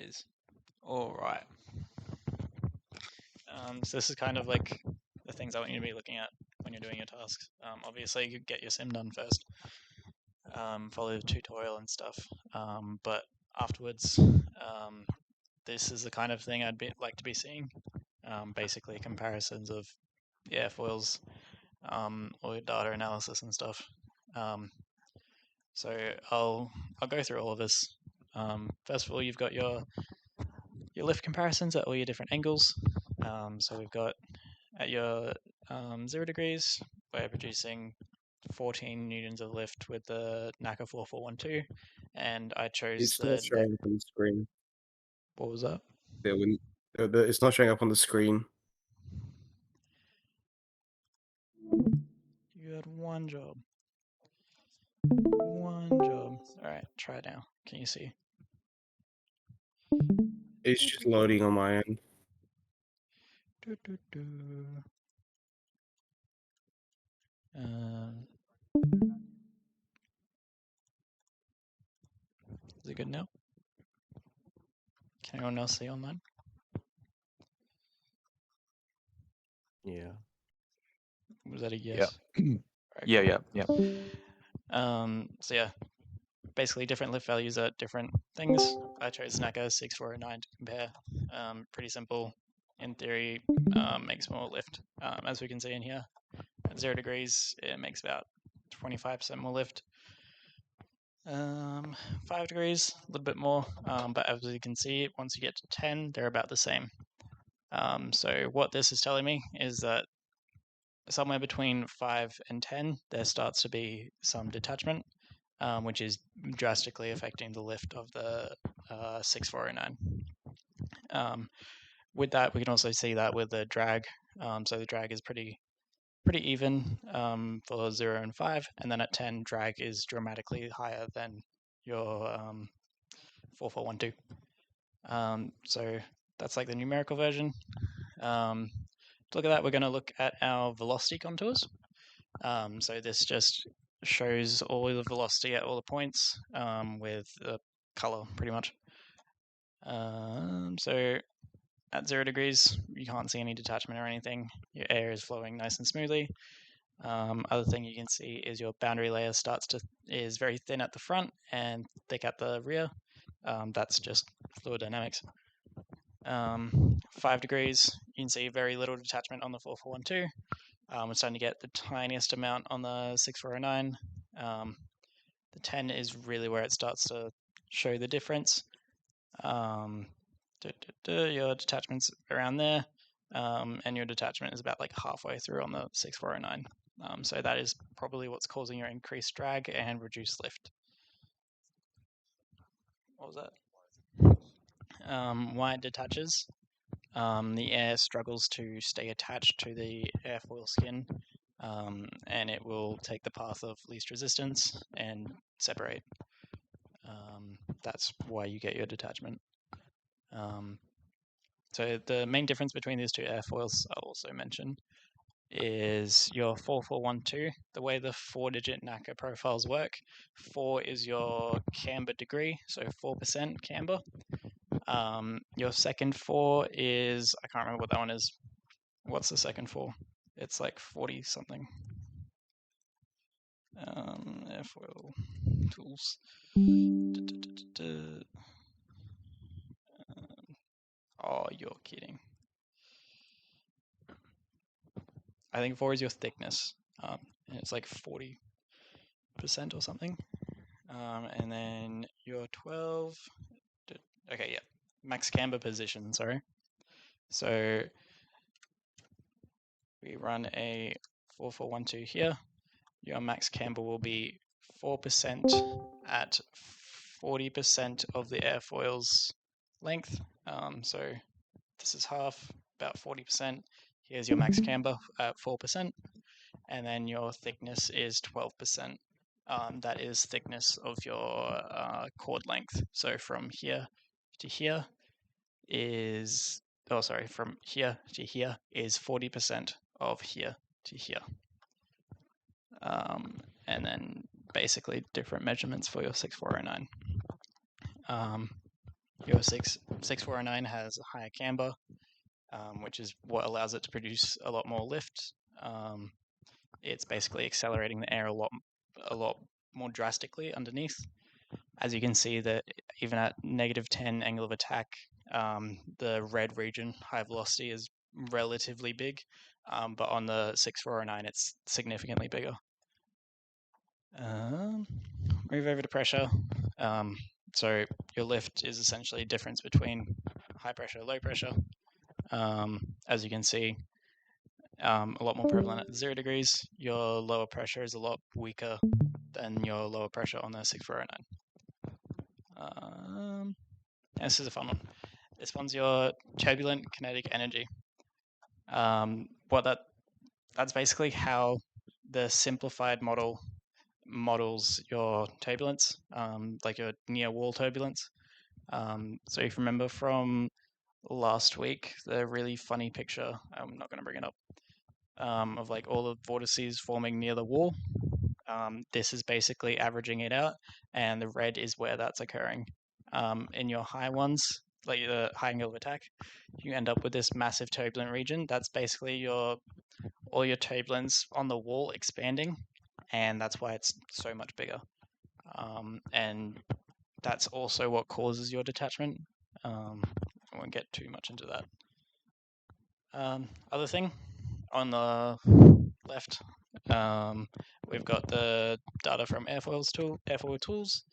guys. All right. So this is kind of like the things I want you to be looking at when you're doing your tasks. Obviously, you get your sim done first. Follow the tutorial and stuff. But afterwards, this is the kind of thing I'd like to be seeing. Basically, comparisons of the airfoils, or your data analysis and stuff. So I'll go through all of this. First of all, you've got your lift comparisons at all your different angles. So we've got at your 0 degrees, we're producing 14 newtons of lift with the NACA 4412, and I chose It's not showing up on the screen. What was that? It's not showing up on the screen. You had one job. One job. All right, try now. Can you see? It's just loading on my end. Do, do, do. Is it good now? Can anyone else see online? Yeah. Was that a yes? Yeah. Right, yeah. So yeah, basically different lift values are different things. I chose NACA 6409 to compare. Pretty simple. In theory, makes more lift. As we can see in here, at 0 degrees, it makes about 25% more lift. 5 degrees, a little bit more, but as you can see, once you get to 10, they're about the same. So what this is telling me is that somewhere between 5 and 10, there starts to be some detachment, which is drastically affecting the lift of the 6409. With that, we can also see that with the drag. So the drag is pretty even for 0 and 5, and then at 10, drag is dramatically higher than your 4412. So that's like the numerical version. To look at that, we're going to look at our velocity contours. So this just shows all the velocity at all the points with the color, pretty much. So at 0 degrees, you can't see any detachment or anything. Your air is flowing nice and smoothly. Other thing you can see is your boundary layer is very thin at the front and thick at the rear. That's just fluid dynamics. 5 degrees, you can see very little detachment on the 4412. We're starting to get the tiniest amount on the 6409. The 10 is really where it starts to show the difference. Your detachment's around there, and your detachment is about like halfway through on the 6409. So that is probably what's causing your increased drag and reduced lift. What was that? Why it detaches. The air struggles to stay attached to the airfoil skin, and it will take the path of least resistance and separate. That's why you get your detachment. So the main difference between these two airfoils, I'll also mention, is your 4412. The way the 4-digit NACA profiles work, 4 is your camber degree, so 4% camber. Your second 4 is, I can't remember what that one is. What's the second 4? It's like 40 something. Airfoil tools. Oh, you're kidding. I think 4 is your thickness. And it's like 40% or something. And then your 12. Okay, yeah. Max camber position, sorry. So we run a 4412 here. Your max camber will be 4% at 40% of the airfoil's length. So this is half, about 40%. Here's your max camber at 4%. And then your thickness is 12%. That is thickness of your chord length. So from here to here is, from here to here is 40% of here to here. And then basically different measurements for your 6409. Your 6409 has a higher camber, which is what allows it to produce a lot more lift. It's basically accelerating the air a lot more drastically underneath. As you can see, that even at -10 angle of attack, the red region, high velocity, is relatively big, but on the 6409, it's significantly bigger. Move over to pressure. So your lift is essentially a difference between high pressure, low pressure. As you can see, a lot more prevalent at 0 degrees. Your lower pressure is a lot weaker than your lower pressure on the 6409. This is a fun one. This one's your turbulent kinetic energy. That's basically how the simplified model models your turbulence, like your near wall turbulence. So if you remember from last week, the really funny picture, I'm not going to bring it up, of like all the vortices forming near the wall. This is basically averaging it out, and the red is where that's occurring. In your high ones, like the high angle of attack, you end up with this massive turbulent region. That's basically all your turbulence on the wall expanding, and that's why it's so much bigger. And that's also what causes your detachment. I won't get too much into that. Other thing, on the left, we've got the data from airfoil tools.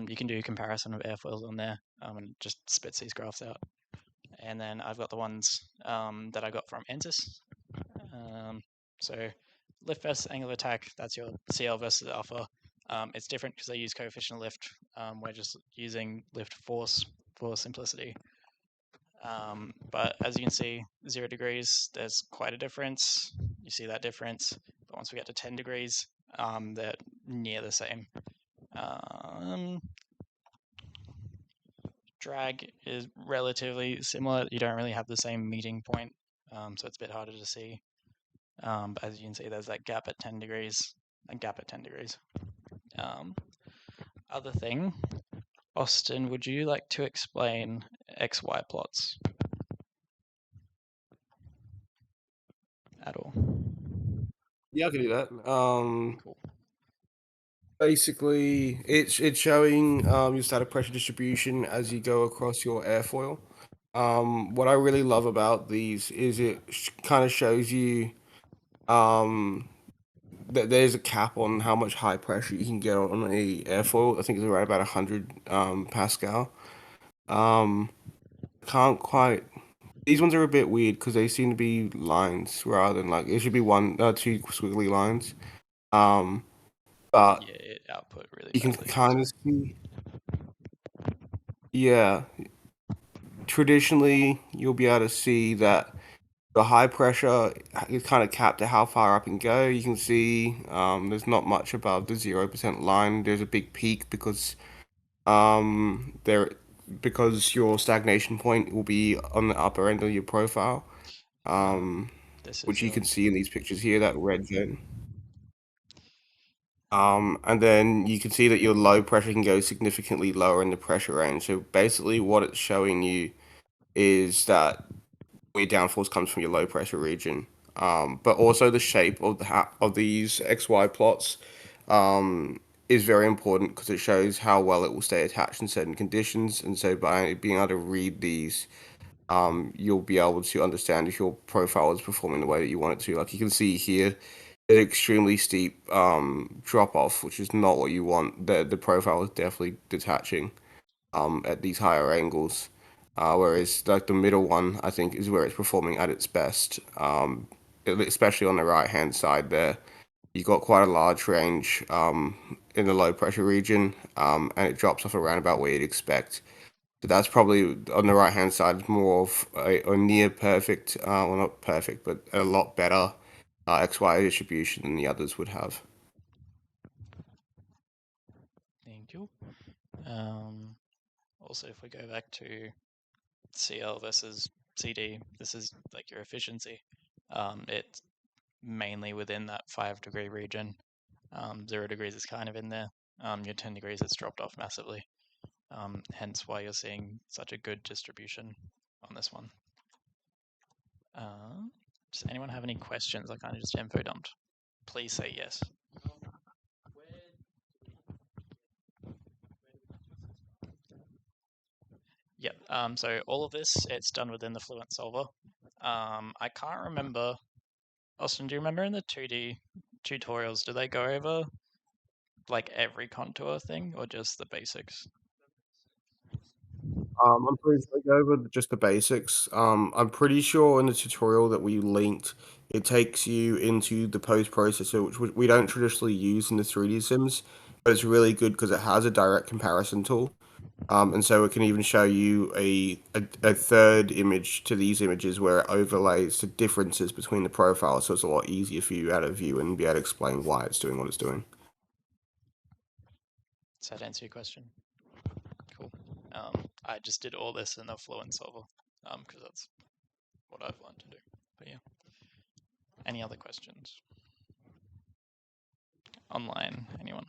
You can do a comparison of airfoils on there, and it just spits these graphs out. And then I've got the ones that I got from ANSYS. So lift versus angle of attack, that's your CL versus alpha. It's different because they use coefficient of lift. We're just using lift force for simplicity. But as you can see, 0 degrees, there's quite a difference. You see that difference. But once we get to 10 degrees, they're near the same. Drag is relatively similar. You don't really have the same meeting point, so it's a bit harder to see. But as you can see, there's that gap at 10 degrees and gap at 10 degrees. Other thing, Austin, would you like to explain XY plots at all? Yeah, I can do that. Cool. Basically, it's showing your static pressure distribution as you go across your airfoil. What I really love about these is it kind of shows you that there's a cap on how much high pressure you can get on a airfoil. I think it's around about 100 Pascal. Can't quite. These ones are a bit weird because they seem to be lines rather than like it should be two squiggly lines. But Yeah, it output really you can badly. kind of see. Yeah, traditionally you'll be able to see that the high pressure is kind of capped at how far up and go. You can see there's not much above the 0% line. There's a big peak there because your stagnation point will be on the upper end of your profile, This is which you your can see in these pictures here, that red zone. And then you can see that your low pressure can go significantly lower in the pressure range. So basically what it's showing you is that where downforce comes from your low pressure region. But also the shape of of these XY plots is very important because it shows how well it will stay attached in certain conditions. And so by being able to read these, you'll be able to understand if your profile is performing the way that you want it to. Like you can see here, an extremely steep drop off, which is not what you want. The profile is definitely detaching at these higher angles. Whereas like the middle one, I think, is where it's performing at its best. Especially on the right hand side there, you got quite a large range in the low pressure region, and it drops off around about where you'd expect. So that's probably on the right hand side more of a near perfect, well not perfect, but a lot better XY distribution than the others would have. Thank you. Also, if we go back to CL versus CD, this is like your efficiency. It's mainly within that 5-degree region. 0 degrees is kind of in there. Your 10 degrees, it's dropped off massively. hence why you're seeing such a good distribution on this one. Does anyone have any questions? I kind of just info dumped. Please say yes. Yep. So all of this, it's done within the Fluent Solver. I can't remember. Austin, do you remember in the 2D tutorials, do they go over like every contour thing or just the basics? I'm pretty sure I go over just the basics. I'm pretty sure in the tutorial that we linked, it takes you into the post processor, which we don't traditionally use in the 3D sims, but it's really good because it has a direct comparison tool. And so it can even show you a third image to these images where it overlays the differences between the profiles, so it's a lot easier for you out of view and be able to explain why it's doing what it's doing. Does that answer your question? Cool. I just did all this in the Fluent Solver because that's what I've learned to do. But yeah. Any other questions? Online, anyone?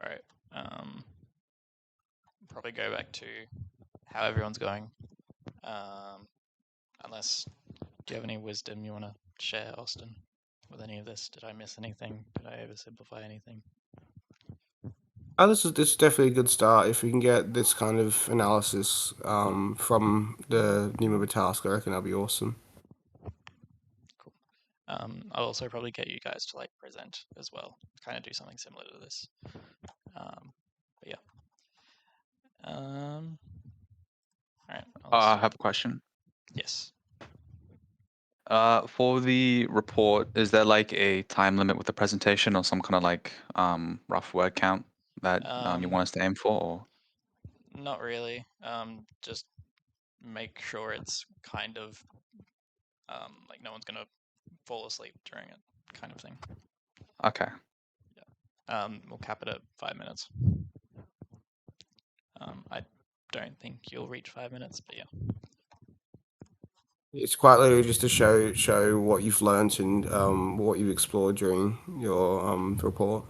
All right. Probably go back to how everyone's going. Unless, do you have any wisdom you want to share, Austin, with any of this? Did I miss anything? Did I oversimplify anything? Oh, this is definitely a good start. If we can get this kind of analysis from the Nemo task, I reckon that'll be awesome. Cool. I'll also probably get you guys to like present as well, kind of do something similar to this. But yeah. All right. I have a question. Yes. For the report, is there like a time limit with the presentation or some kind of like rough word count that you want us to aim for? Or? Not really. Just make sure it's kind of like no one's gonna fall asleep during it, kind of thing. Okay. Yeah. We'll cap it at 5 minutes. I don't think you'll reach 5 minutes, but yeah. It's quite literally just to show what you've learned and what you've explored during your report.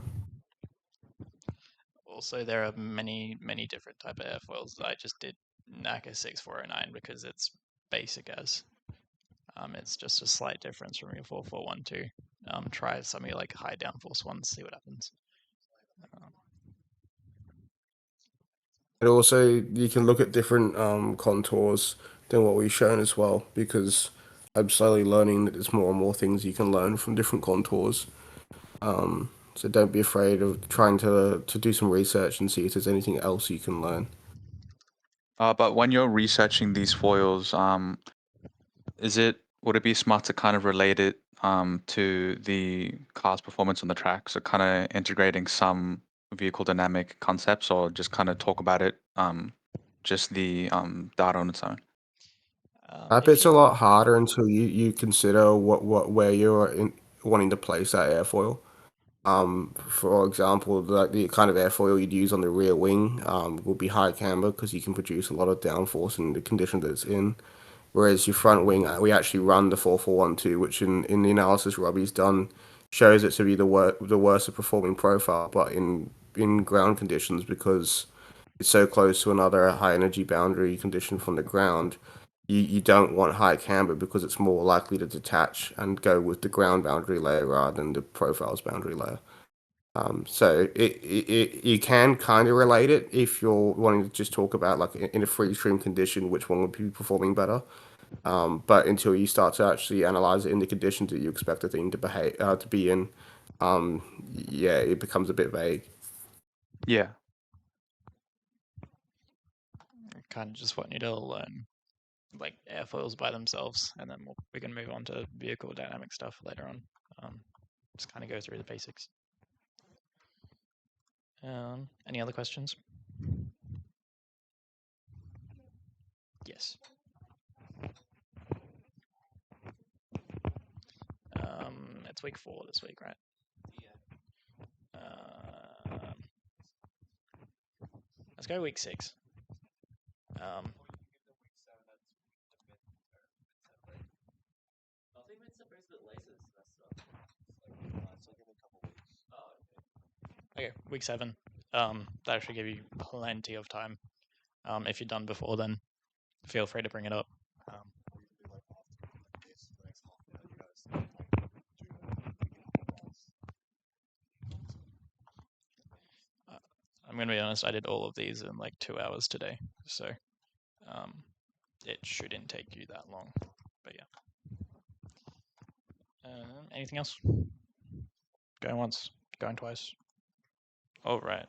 Also, there are many different type of airfoils. I just did NACA 6409 because it's basic as. It's just a slight difference from your 4412. Try some of your like high downforce ones, see what happens. And also, you can look at different contours than what we've shown as well, because I'm slowly learning that there's more and more things you can learn from different contours. So don't be afraid of trying to do some research and see if there's anything else you can learn. But when you're researching these foils, would it be smart to kind of relate it to the car's performance on the track? So kind of integrating some vehicle dynamic concepts, or just kind of talk about it, just the data on its own. It's a lot harder until you consider where you're wanting to place that airfoil. For example, the kind of airfoil you'd use on the rear wing would be high camber because you can produce a lot of downforce in the condition that it's in. Whereas your front wing, we actually run the 4412, which in the analysis Robbie's done shows it to be the worst performing profile, but in ground conditions because it's so close to another high energy boundary condition from the ground, you don't want high camber because it's more likely to detach and go with the ground boundary layer rather than the profiles boundary layer. So you can kind of relate it if you're wanting to just talk about like in a free stream condition, which one would be performing better. But until you start to actually analyze it in the conditions that you expect the thing to behave to be in, yeah, it becomes a bit vague. Yeah. I kind of just want you to learn like airfoils by themselves, and then we can move on to vehicle dynamic stuff later on. Just kind of go through the basics. Any other questions? Yes. It's week 4 this week, right? Let's go week 6. Okay, week 7. that should give you plenty of time. If you're done before, then feel free to bring it up. I'm gonna be honest, I did all of these in like 2 hours today, so it shouldn't take you that long. But yeah. Anything else? Going once, going twice. All right.